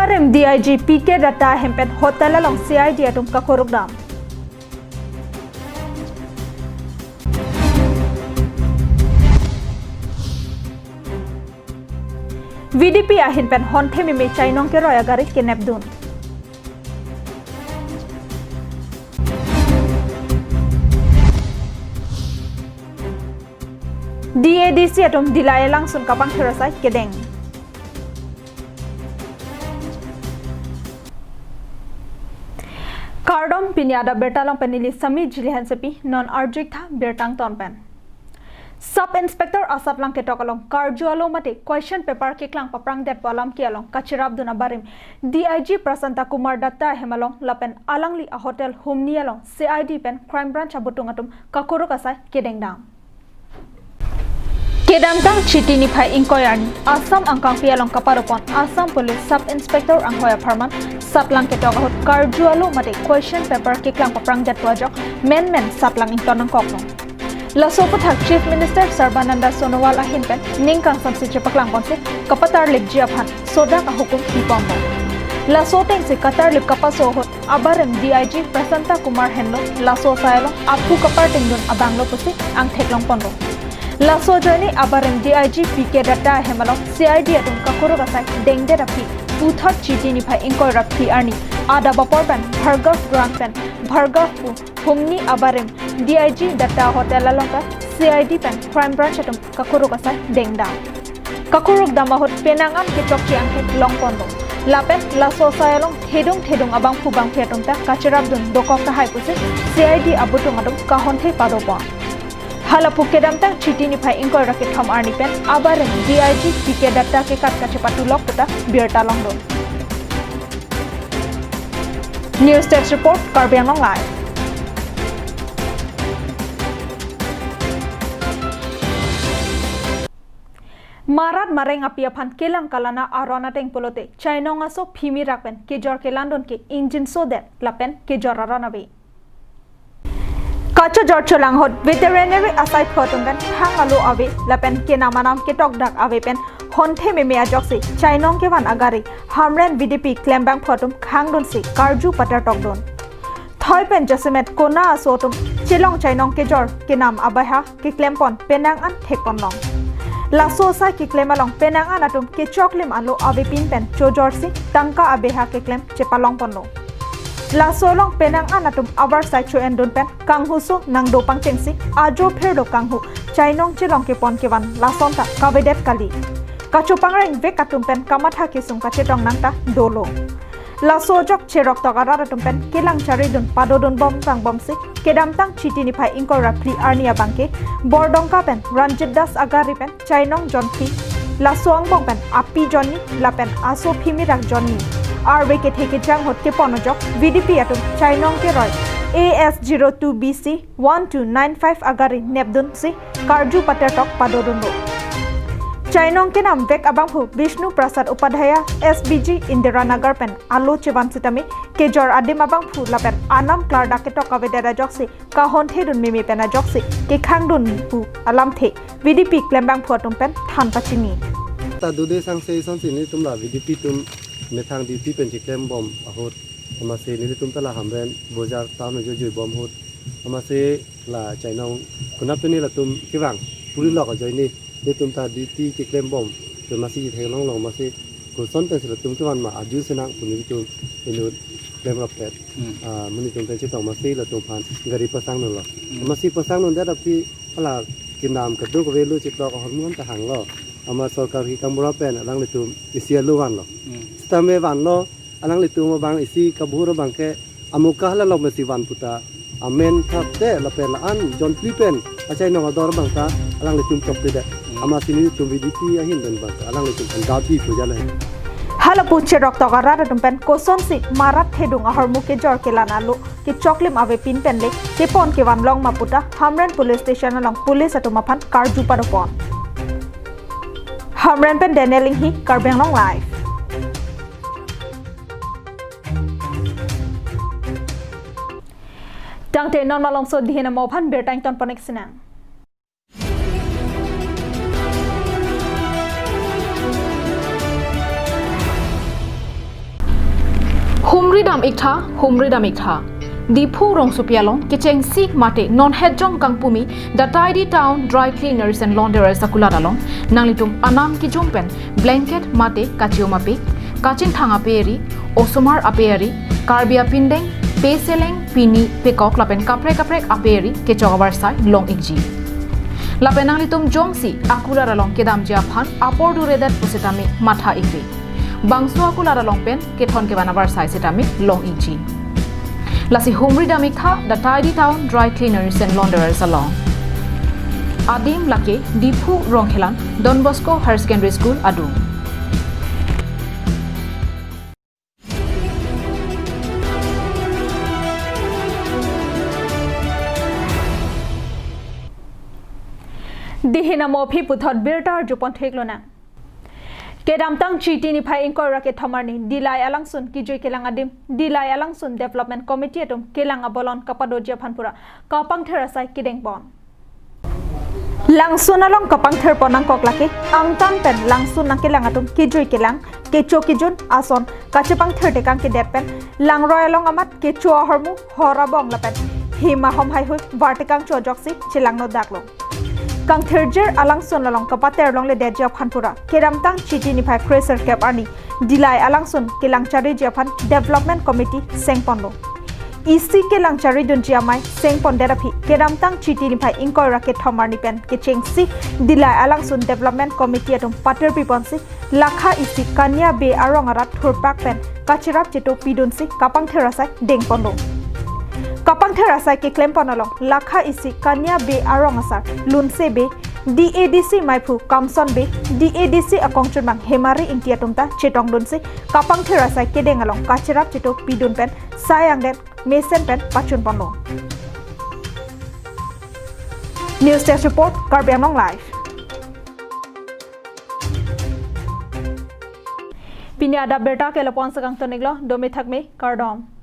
Abarem DIG PK data hempen hotel along CID atum kakorogdam. VDP ahin pen honte mime chainong ke roya garit ke nepdun. DADC atum dilaya langsung kapang terasai kedeng. Kardom pinyada bertalang penili sami jilihan sepi non arjik tha bertang ton pen. Sub Inspector Asap lang ketokalong karjo alo mate question paper ke klang paprang det balam ki along kachirab duna barim DIG Prasanta Kumar Datta hemalong lapen alangli a hotel humni along CID pen crime branch abutung atum kakuru kasai kedengdam. Kedamtang chiti ni phai inquiry Assam angkang pialong kaparopon Assam Police Sub Inspector anghoya Farman saplang ketokahot karjualo mate question paper kiklang paprang dat wajok men saplang intonang koklong Lasoput Chief Minister Sarbananda Sonowal ahin pen ningkang samsi chepaklang ponse kapatar lik jiaphan soda ka hukum ipombo Lasoteng se Qatar lip kapasohot abarem DIG Prasanta Kumar henlo laso saelo apu kaparting dun abanglo pusi ang theklong pondo Laso journey abarem DIG PK data hemalong CID atum kakuru kasai dengde rapi puthot chiti ni phai inkoy rapi arni Adap pen Bhargav Grant pen Bhargav pu humni abarem DIG data hotel alongka CID pen crime branch atum kakuru kasai dengda kakuruk damahot penangan kitok kiang ke long pondo lapen laso sayalong thedung abang phubang phetum ta kachirab dun dokok ta hai pusi CID abutung atum kahon the padopa Halapu kedamtang chiti ni phai inkoy rakit thom arni pen abarem DIG PK data ke kat kache patulok puta Abirta longdo News Desk Report Karbiang Long Live Marat mareng apiapan kelang kalana arona teng polote chainong aso phimi rakpen kejor ke landon ke engine so that lapen kejor arona be Kacho George Langhot veterinary aside khotum ben hangalo ave lapen ke namanam ke tok dak ave pen honte meme ajokse chainong ke van agari hamren VDP klembang photum khangdon se karju patar tok don thoi pen jasimet kona asotum chilong chainong ke jor ke nam abaha ke klempon penang an thekpon long Laso sa ki klem along penang an atum ke choklem alo ave pin pen chojor si tangka abeha ke klem chepalong ponlo Laso long penang an atum abar sai chu endon pen kanghu so nang do pang chengsi ajo pher do kanghu chainong chilong ke pon ke van lason ta kavedet kali kachu pangreng ve katum pen kamatha ke sung ka chetong nang ta dolo Laso jok cherok to gara atum pen kelang chari dun padodon bom tang bom si kedam tang chiti ni phai ingko rapri arnia bangke bordong ka pen ranjit das agari pen chainong jonpi Laso ang bong pen api jonni lapen aso phimi rak jonni RB ke theke jang hot ke ponojok VDP atum chainong ke roy AS02BC 1295 agari nepdun si karju patertok padodon do Chainong ke nam vek abang hu Vishnu Prasad Upadhyaya SBG Indiranagar pen alo chevan sitami ke jor adim abang hu lapen anam klarda ke tok avedera joksi kahon thedun mimi pena joksi ke khangdun hu alam the VDP klembang photum pen than pachini ta dude sang se son sini tumla VDP tum methang duty pen chiklem bom ahot amase ni tum tala hamren bozar taun jo jo bom hot amase la chainong kunap ni la tum kiwang puri lok a joini ni tum ta duty chiklem bom to masi thelong long masi ko son pen sila tum tuan ma aju senang tum ni tum inu klem rocket muni tum pen chitong masi la tum phan gari pasang no lo masi pasang no da pi ala kinam ka du ko velu chiklok hormon ta hang lo ama sarkar ki kamura pen alang le tum isia luwan lo stame van lo alang le tum bang isi kaburo bang ke amuka hala lo mesi van puta amen thap te la pen la an jon pen achai no ador bang ta alang le tum top te de ama sini tum VDP ahin ben bang alang le tum da pi puja le Halapu cherok to gara atum pen koson si marat thedung ahar muke jor ke lana lo ke choklim ave pin pen le ke pon ke van long maputa hamren police station along police atum aphan karju paropon Hamren pen Daniel hi Karbiang Long Live Tangte non malong so dihena mo phan bertang ton ponek sinang humridam ikha Dipu rong supialong kicheng sik mate non hedjong kangpumi the tidy town dry cleaners and launderers akularalong nanglitum anam ki jongpen blanket mate kachiomapik kachin thanga peri osomar aperi karbia pindeng peseleng pini pekok lapen kaprek aperi ke chogabar sai long ikji lapen nanglitum jongsi akularalong kedam japhan apordu redat pusitami matha ikri bangso akularalong pen ke thon ke banabar sai setami long ikji Lasi humridam ikha the tidy town dry cleaners and launderers along. Adim lake Dipu Ronghelan Don Bosco Higher Secondary School Adu. Dihina mo phi puthot Abirta jupon theklona. Kedam tang chiti ni phai inkor rake thomarni dilai alangsun ki joi kelang adim dilai alangsun development committee atum kelang abolon kapado japhanpura kapang therasai kideng bon langsun along kapang ther ponang koklake angtan pen langsun nang kelang atum ki joi kelang ke chokijun ason kachepang ther tekang ke depen langroi along amat ke cho hormu horabong lapen hima hom hai hui vartikang cho joksi chilang no daklo Kang Thirjer alang sun lalong kapater long le deja phanpura keram tang chiti ni phai craser cap ani dilai alang sun kelang chari japan development committee sengpondo isi kelang chari dun jiamai sengpon derapi keram tang chiti ni phai inkoi raket thomar ni pen ke chengsi dilai alang sun development committee atum pater piponsi lakha isi kanya be arong arat thurpak pen kachirap cheto pidunsi kapang therasai dengpondo Kapang therasai ke claim panalong lakha isi kanya be arong asar lunse be DADC maipu kamson be DADC akongchun mang hemari ingtiatumta chetong dunsi kapang therasai ke dengalong kachirap cheto pidun pen sayang den mesen pen pachun pono News Desk Report Karbianong Live Pinya Adap Abirta ke lapon sakang toniglo domi thakme kardom